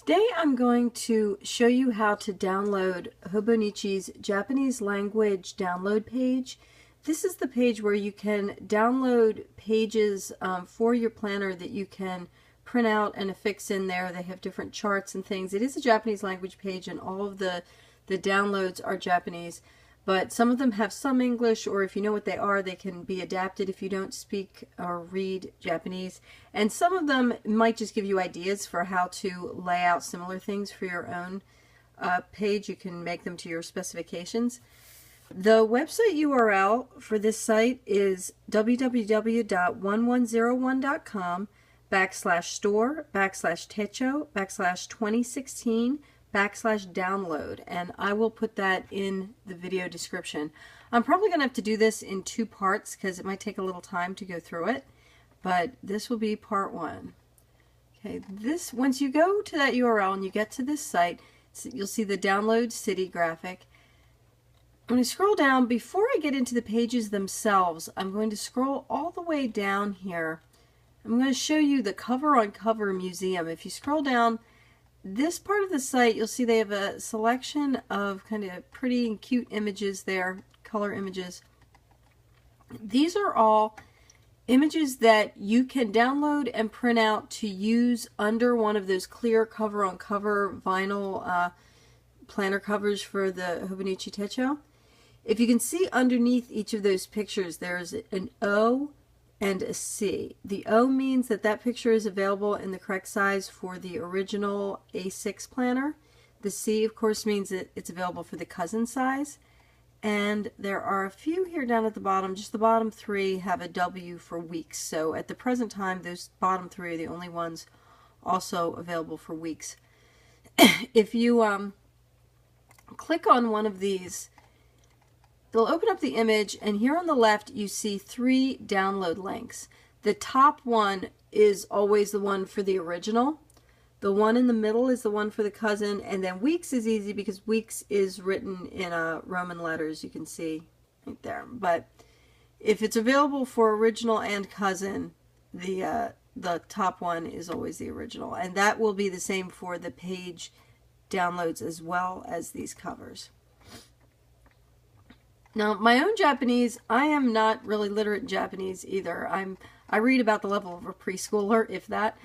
Today I'm going to show you how to download Hobonichi's Japanese language download page. This is the page where you can download pages for your planner that you can print out and affix in there. They have different charts and things. It is a Japanese language page and all of the downloads are Japanese, but some of them have some English, or if you know what they are, they can be adapted if you don't speak or read Japanese. And some of them might just give you ideas for how to lay out similar things for your own page. You can make them to your specifications. The website URL for this site is www.1101.com/store/techo/2016/download, and I will put that in the video description. I'm probably going to have to do this in two parts because it might take a little time to go through it, but this will be part one. Okay, once you go to that URL and you get to this site, you'll see the download city graphic. I'm going to scroll down. Before I get into the pages themselves, I'm going to scroll all the way down here. I'm going to show you the cover on cover museum. If you scroll down this part of the site, you'll see they have a selection of kind of pretty and cute images there, color images. These are all images that you can download and print out to use under one of those clear cover on cover vinyl planner covers for the Hobonichi Techo. If you can see underneath each of those pictures, there's an O and a C. The O means that that picture is available in the correct size for the original A6 planner. The C, of course, means that it's available for the cousin size. And there are a few here down at the bottom. Just the bottom three have a W for weeks. So at the present time, those bottom three are the only ones also available for weeks. If you click on one of these, they'll open up the image, and here on the left you see three download links. The top one is always the one for the original. The one in the middle is the one for the cousin, and then weeks is easy because weeks is written in Roman letters, you can see right there. But if it's available for original and cousin, the top one is always the original, and that will be the same for the page downloads as well as these covers. Now, my own Japanese, I am not really literate in Japanese either. I read about the level of a preschooler, if that.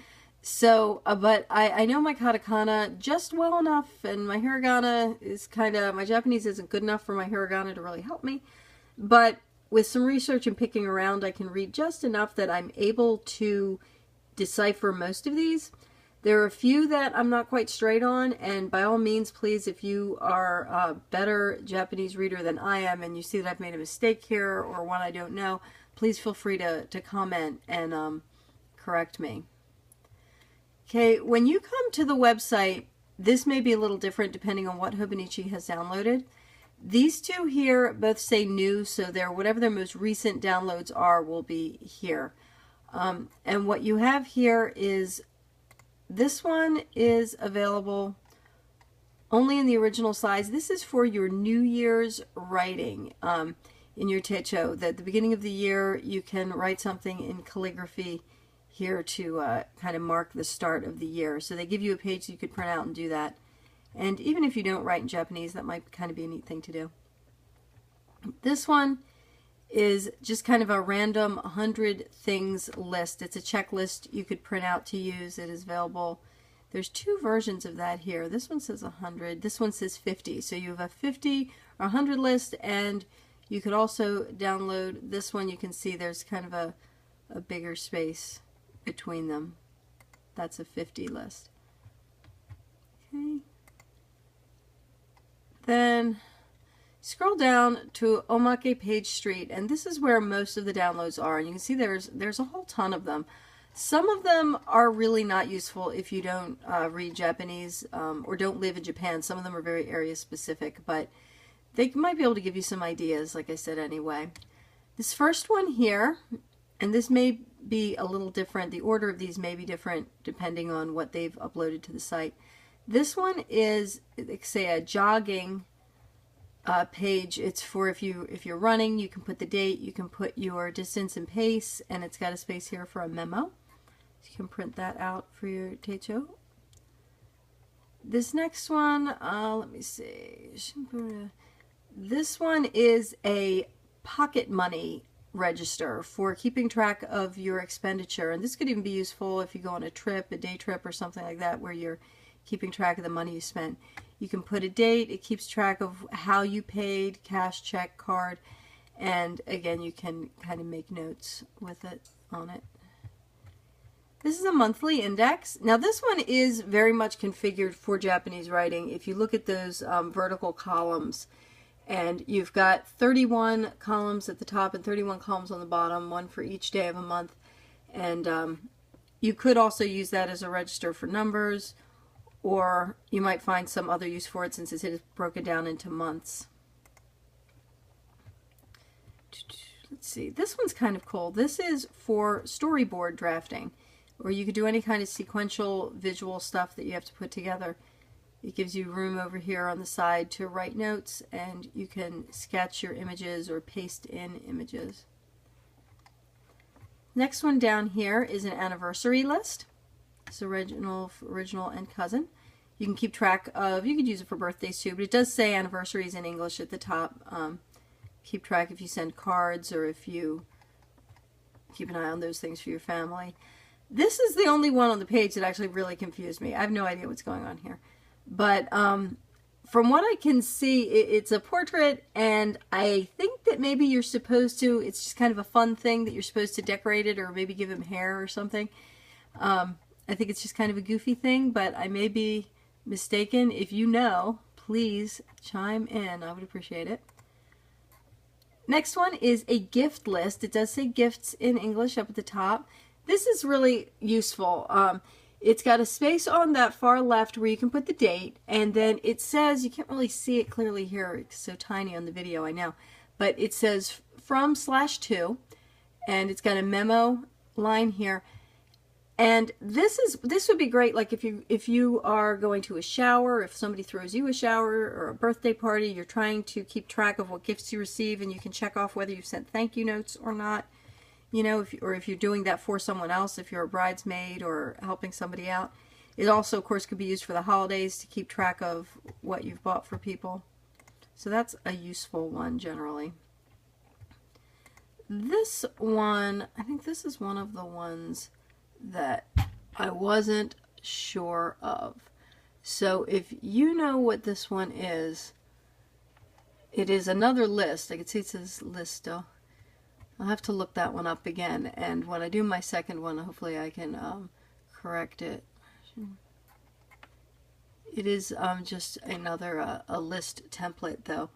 So, but I know my katakana just well enough, and my hiragana is my Japanese isn't good enough for my hiragana to really help me. But with some research and picking around, I can read just enough that I'm able to decipher most of these. There are a few that I'm not quite straight on, and by all means, please, if you are a better Japanese reader than I am and you see that I've made a mistake here or one I don't know, please feel free to comment and correct me. Okay, when you come to the website, this may be a little different depending on what Hobonichi has downloaded. These two here both say new, so whatever their most recent downloads are will be here. And what you have here is this one is available only in the original size. This is for your New Year's writing in your Techo. At the beginning of the year, you can write something in calligraphy here to kind of mark the start of the year. So they give you a page so you could print out and do that. And even if you don't write in Japanese, that might kind of be a neat thing to do. This one is just kind of a random 100 things list. It's a checklist you could print out to use. It is available. There's two versions of that here. This one says 100. This one says 50. So you have a 50 or 100 list, and you could also download this one. You can see there's kind of a bigger space between them. That's a 50 list. Okay. Then scroll down to Omake Page Street, and this is where most of the downloads are. And you can see there's a whole ton of them. Some of them are really not useful if you don't read Japanese or don't live in Japan. Some of them are very area specific, but they might be able to give you some ideas, like I said anyway. This first one here, and this may be a little different. The order of these may be different depending on what they've uploaded to the site. This one is, say, a jogging page. It's for if you're running, you can put the date, you can put your distance and pace, and it's got a space here for a memo. So you can print that out for your Techo. this next one, let me see. This one is a pocket money register for keeping track of your expenditure. And this could even be useful if you go on a trip, a day trip or something like that, where you're keeping track of the money you spent. You can put a date. It keeps track of how you paid, cash, check, card. And again, you can kind of make notes with it on it. This is a monthly index. Now this one is very much configured for Japanese writing. If you look at those vertical columns, and you've got 31 columns at the top and 31 columns on the bottom, one for each day of a month. And you could also use that as a register for numbers, or you might find some other use for it since it is broken down into months. Let's see, this one's kind of cool. This is for storyboard drafting, or you could do any kind of sequential visual stuff that you have to put together. It gives you room over here on the side to write notes, and you can sketch your images or paste in images. Next one down here is an anniversary list. It's original and cousin. You can keep track of, you could use it for birthdays too, but it does say anniversaries in English at the top. Keep track if you send cards or if you keep an eye on those things for your family. This is the only one on the page that actually really confused me. I have no idea what's going on here. But from what I can see, it's a portrait, and I think that maybe you're supposed to, it's just kind of a fun thing that you're supposed to decorate it or maybe give him hair or something. I think it's just kind of a goofy thing, but I may be mistaken. If you know, please chime in. I would appreciate it. Next one is a gift list. It does say gifts in English up at the top. This is really useful. It's got a space on that far left where you can put the date, and then it says, you can't really see it clearly here, it's so tiny on the video, I know, but it says from/to, and it's got a memo line here. And this would be great, like if you are going to a shower, if somebody throws you a shower or a birthday party, you're trying to keep track of what gifts you receive, and you can check off whether you've sent thank you notes or not. You know, if you're doing that for someone else, if you're a bridesmaid or helping somebody out. It also, of course, could be used for the holidays to keep track of what you've bought for people. So that's a useful one generally. This one, I think this is one of the ones that I wasn't sure of. So if you know what this one is, it is another list. I can see it says Listo. I'll have to look that one up again, and when I do my second one, hopefully I can correct it. It is just another a list template, though.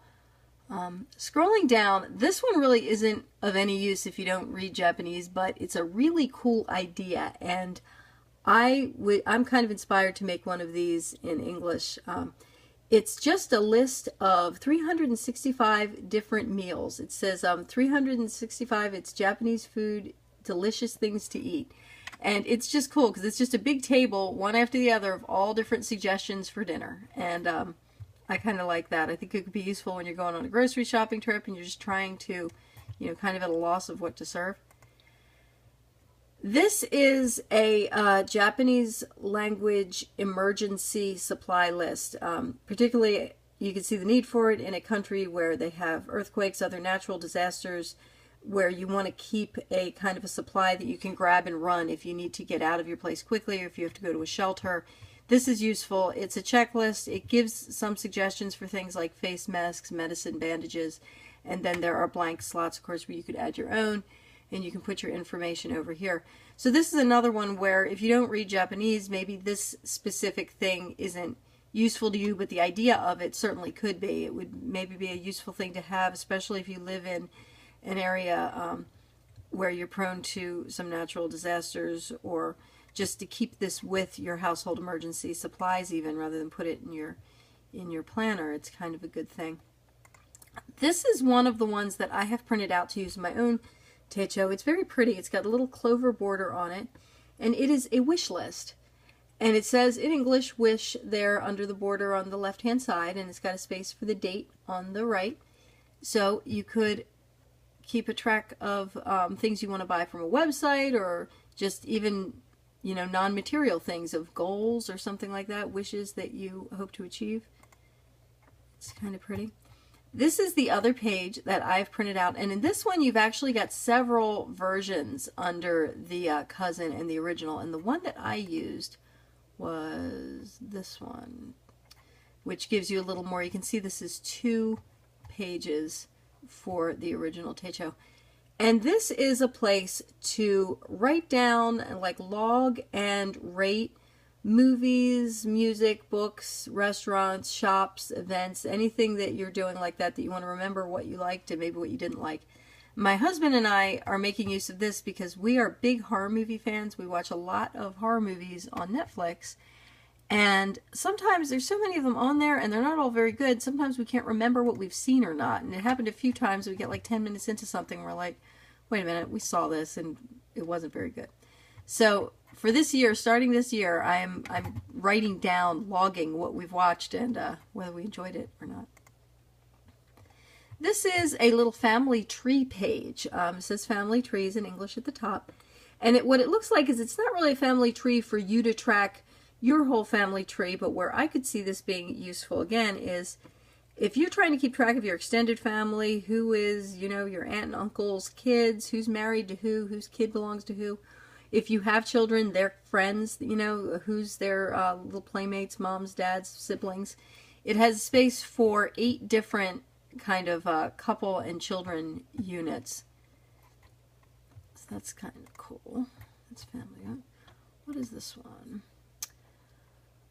Scrolling down, this one really isn't of any use if you don't read Japanese, but it's a really cool idea, and I'm kind of inspired to make one of these in English. It's just a list of 365 different meals. It says 365, it's Japanese food, delicious things to eat. And it's just cool because it's just a big table, one after the other, of all different suggestions for dinner. And I kind of like that. I think it could be useful when you're going on a grocery shopping trip and you're just trying to, you know, kind of at a loss of what to serve. This is a Japanese language emergency supply list. Particularly, you can see the need for it in a country where they have earthquakes, other natural disasters, where you want to keep a kind of a supply that you can grab and run if you need to get out of your place quickly or if you have to go to a shelter. This is useful. It's a checklist. It gives some suggestions for things like face masks, medicine, bandages, and then there are blank slots, of course, where you could add your own, and you can put your information over here. So this is another one where if you don't read Japanese, maybe this specific thing isn't useful to you, but the idea of it certainly could be. It would maybe be a useful thing to have, especially if you live in an area where you're prone to some natural disasters, or just to keep this with your household emergency supplies even, rather than put it in your planner. It's kind of a good thing. This is one of the ones that I have printed out to use in my own techo. It's very pretty. It's got a little clover border on it, and it is a wish list. And it says in English, wish, there under the border on the left-hand side, and it's got a space for the date on the right. So you could keep a track of things you want to buy from a website, or just even you know, non-material things of goals or something like that, wishes that you hope to achieve. It's kind of pretty. This is the other page that I've printed out, and in this one you've actually got several versions under the cousin and the original, and the one that I used was this one, which gives you a little more. You can see this is 2 pages for the original Techo. And this is a place to write down, like log and rate movies, music, books, restaurants, shops, events, anything that you're doing like that you want to remember what you liked and maybe what you didn't like. My husband and I are making use of this because we are big horror movie fans. We watch a lot of horror movies on Netflix. And sometimes there's so many of them on there and they're not all very good. Sometimes we can't remember what we've seen or not. And it happened a few times. We get like 10 minutes into something and we're like, wait a minute, we saw this and it wasn't very good. So for this year, starting this year, I'm writing down, logging what we've watched and whether we enjoyed it or not. This is a little family tree page. It says family trees in English at the top. And what it looks like is it's not really a family tree for you to track your whole family tree, but where I could see this being useful again is if you're trying to keep track of your extended family, who is, you know, your aunt and uncle's kids, who's married to who, whose kid belongs to who. If you have children, their friends, you know, who's their little playmates, moms, dads, siblings. It has space for 8 different kind of couple and children units. So that's kind of cool. That's family. What is this one?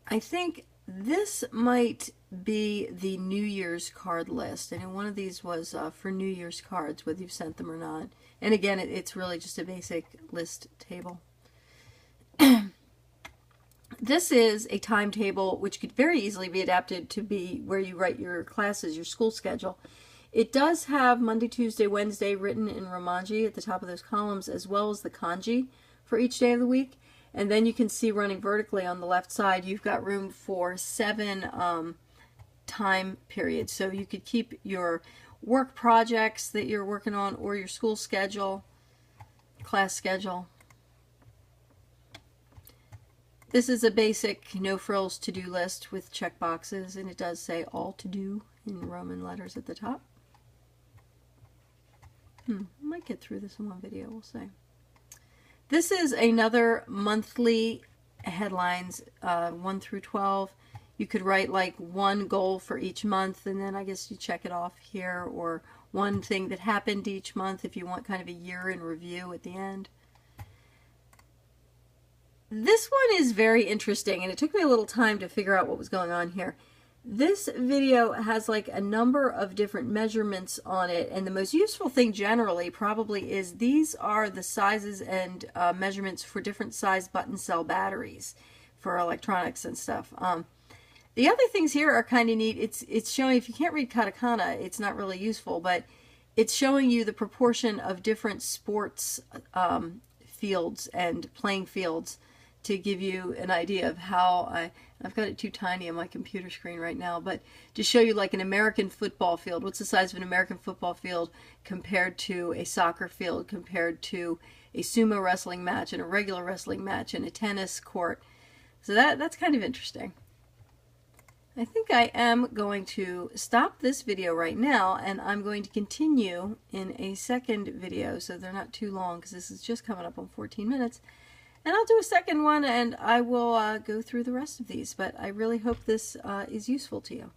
I think this might be the New Year's card list. I know one of these was for New Year's cards, whether you've sent them or not. And again, it's really just a basic list table. This is a timetable which could very easily be adapted to be where you write your classes, your school schedule. It does have Monday, Tuesday, Wednesday written in Romanji at the top of those columns, as well as the kanji for each day of the week. And then you can see running vertically on the left side, you've got room for 7 time periods. So you could keep your work projects that you're working on or your school schedule, class schedule. This is a basic no-frills to-do list with check boxes, and it does say all to do in Roman letters at the top. I might get through this in one video, we'll see. This is another monthly headlines, 1 through 12. You could write like one goal for each month, and then I guess you check it off here, or one thing that happened each month if you want kind of a year in review at the end. This one is very interesting, and it took me a little time to figure out what was going on here. This video has like a number of different measurements on it, and the most useful thing generally probably is these are the sizes and measurements for different size button cell batteries for electronics and stuff. The other things here are kind of neat. It's showing, if you can't read katakana, it's not really useful, but it's showing you the proportion of different sports fields and playing fields to give you an idea of how I've got it too tiny on my computer screen right now, but to show you like an American football field, what's the size of an American football field compared to a soccer field, compared to a sumo wrestling match and a regular wrestling match and a tennis court. So that's kind of interesting. I think I am going to stop this video right now, and I'm going to continue in a second video so they're not too long, because this is just coming up on 14 minutes. And I'll do a second one, and I will go through the rest of these, but I really hope this is useful to you.